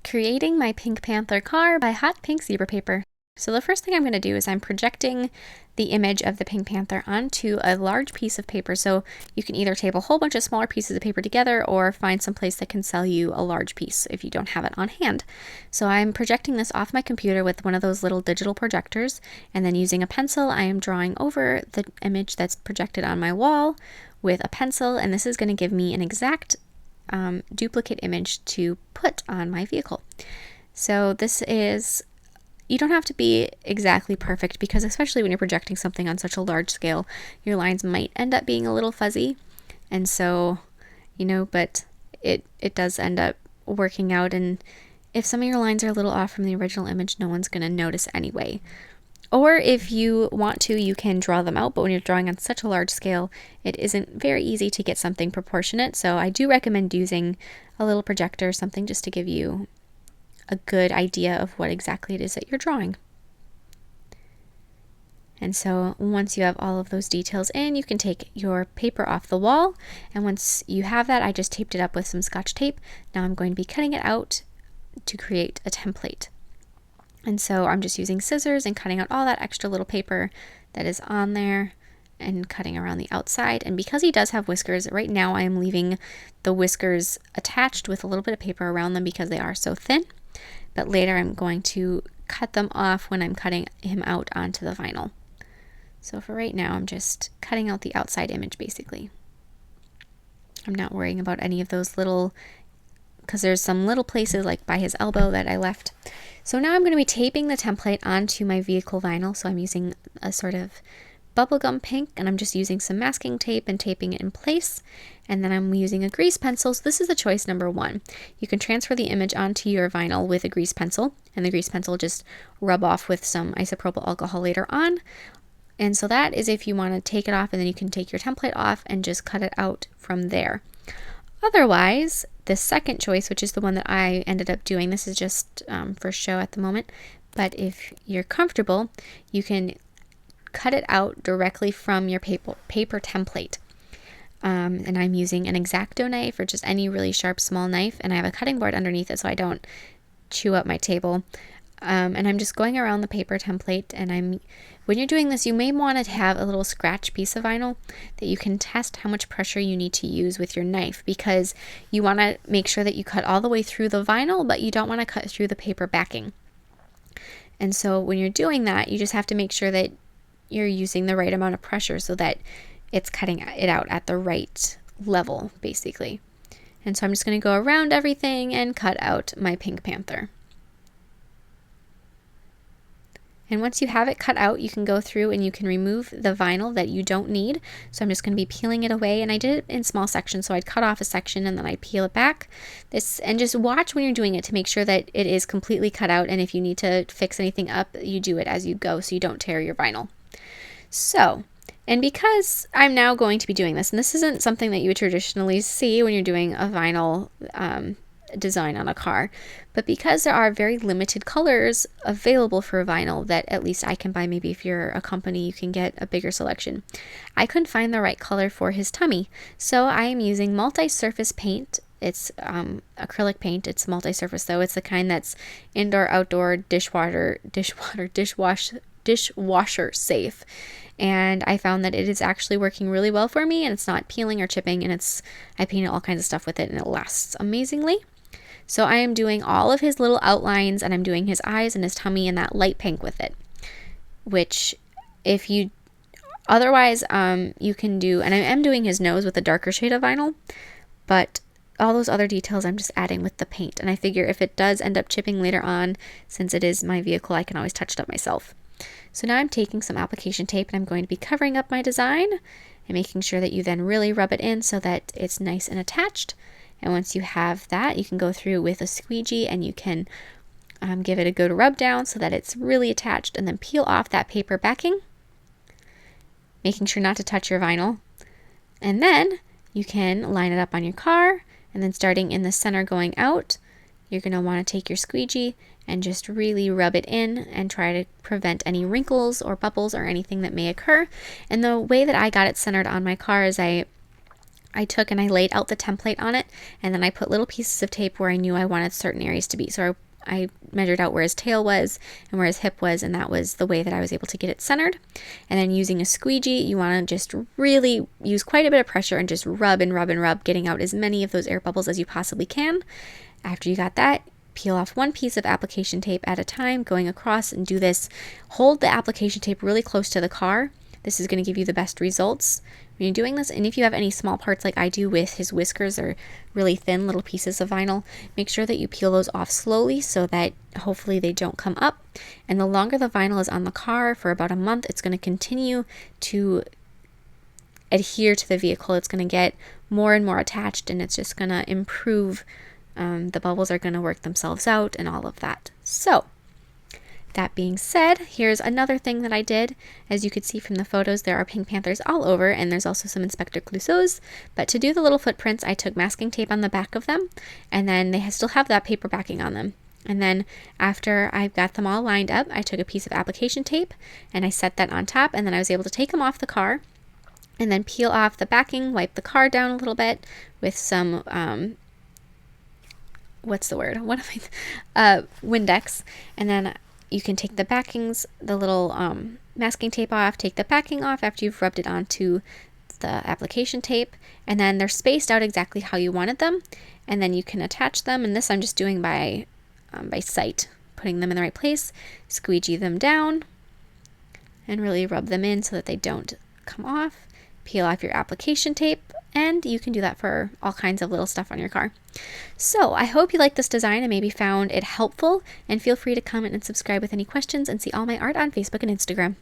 Creating my Pink Panther car by Hot Pink Zebra Paper. So the first thing I'm going to do is I'm projecting the image of the Pink Panther onto a large piece of paper. So you can either tape a whole bunch of smaller pieces of paper together or find some place that can sell you a large piece if you don't have it on hand. So I'm projecting this off my computer with one of those little digital projectors, and then using a pencil I am drawing over the image that's projected on my wall with a pencil, and this is going to give me an exact duplicate image to put on my vehicle. So this is, you don't have to be exactly perfect, because especially when you're projecting something on such a large scale, your lines might end up being a little fuzzy. And so, but it does end up working out. And if some of your lines are a little off from the original image, no one's going to notice anyway. Or if you want to, you can draw them out, but when you're drawing on such a large scale, it isn't very easy to get something proportionate. So I do recommend using a little projector or something just to give you a good idea of what exactly it is that you're drawing. And so once you have all of those details in, you can take your paper off the wall. And once you have that, I just taped it up with some Scotch tape. Now I'm going to be cutting it out to create a template. And so I'm just using scissors and cutting out all that extra little paper that is on there and cutting around the outside. And because he does have whiskers, right now I am leaving the whiskers attached with a little bit of paper around them because they are so thin. But later I'm going to cut them off when I'm cutting him out onto the vinyl. So for right now, I'm just cutting out the outside image basically. I'm not worrying about any of those little, because there's some little places like by his elbow that I left. So now I'm going to be taping the template onto my vehicle vinyl. So I'm using a sort of bubblegum pink, and I'm just using some masking tape and taping it in place. And then I'm using a grease pencil. So this is the choice number one. You can transfer the image onto your vinyl with a grease pencil, and the grease pencil just rub off with some isopropyl alcohol later on. And so that is if you want to take it off, and then you can take your template off and just cut it out from there. Otherwise, the second choice, which is the one that I ended up doing, this is just for show at the moment, but if you're comfortable, you can cut it out directly from your paper template. And I'm using an X-Acto knife or just any really sharp small knife, and I have a cutting board underneath it so I don't chew up my table. And I'm just going around the paper template, and when you're doing this, you may want to have a little scratch piece of vinyl that you can test how much pressure you need to use with your knife, because you want to make sure that you cut all the way through the vinyl, but you don't want to cut through the paper backing. And so when you're doing that, you just have to make sure that you're using the right amount of pressure so that it's cutting it out at the right level, basically. And so I'm just going to go around everything and cut out my Pink Panther. And once you have it cut out, you can go through and you can remove the vinyl that you don't need. So I'm just going to be peeling it away, and I did it in small sections. So I'd cut off a section and then I'd peel it back. And just watch when you're doing it to make sure that it is completely cut out. And if you need to fix anything up, you do it as you go so you don't tear your vinyl. So, and because I'm now going to be doing this, and this isn't something that you would traditionally see when you're doing a vinyl design on a car, but because there are very limited colors available for vinyl that at least I can buy, maybe if you're a company you can get a bigger selection, I couldn't find the right color for his tummy. So I am using multi-surface paint. It's acrylic paint. It's multi-surface though. It's the kind that's indoor, outdoor, dishwasher safe. And I found that it is actually working really well for me, and it's not peeling or chipping, and I painted all kinds of stuff with it, and it lasts amazingly. So I am doing all of his little outlines, and I'm doing his eyes and his tummy in that light pink with it, which if you otherwise you can do, and I am doing his nose with a darker shade of vinyl, but all those other details I'm just adding with the paint. And I figure if it does end up chipping later on, since it is my vehicle, I can always touch it up myself. So now I'm taking some application tape, and I'm going to be covering up my design and making sure that you then really rub it in so that it's nice and attached. And once you have that, you can go through with a squeegee and you can give it a good rub down so that it's really attached, and then peel off that paper backing, making sure not to touch your vinyl. And then you can line it up on your car, and then starting in the center going out, you're going to want to take your squeegee and just really rub it in and try to prevent any wrinkles or bubbles or anything that may occur. And the way that I got it centered on my car is I I took and I laid out the template on it, and then I put little pieces of tape where I knew I wanted certain areas to be. So I measured out where his tail was and where his hip was, and that was the way that I was able to get it centered. And then using a squeegee, you want to just really use quite a bit of pressure and just rub and rub and rub, getting out as many of those air bubbles as you possibly can. After you got that, peel off one piece of application tape at a time, going across, and do this. Hold the application tape really close to the car. This is going to give you the best results when you're doing this. And if you have any small parts like I do with his whiskers or really thin little pieces of vinyl, make sure that you peel those off slowly so that hopefully they don't come up. And the longer the vinyl is on the car, for about a month, it's going to continue to adhere to the vehicle. It's going to get more and more attached, and it's just going to improve. The bubbles are going to work themselves out and all of that. So that being said, here's another thing that I did. As you could see from the photos, there are Pink Panthers all over, and there's also some Inspector Clouseaus. But to do the little footprints, I took masking tape on the back of them, and then they still have that paper backing on them. And then after I've got them all lined up, I took a piece of application tape and I set that on top, and then I was able to take them off the car and then peel off the backing, wipe the car down a little bit with some Windex, and then you can take the backings, the little masking tape off, take the backing off after you've rubbed it onto the application tape, and then they're spaced out exactly how you wanted them, and then you can attach them. And this I'm just doing by sight, putting them in the right place, squeegee them down, and really rub them in so that they don't come off. Peel off your application tape, and you can do that for all kinds of little stuff on your car. So I hope you liked this design and maybe found it helpful, and feel free to comment and subscribe with any questions, and see all my art on Facebook and Instagram.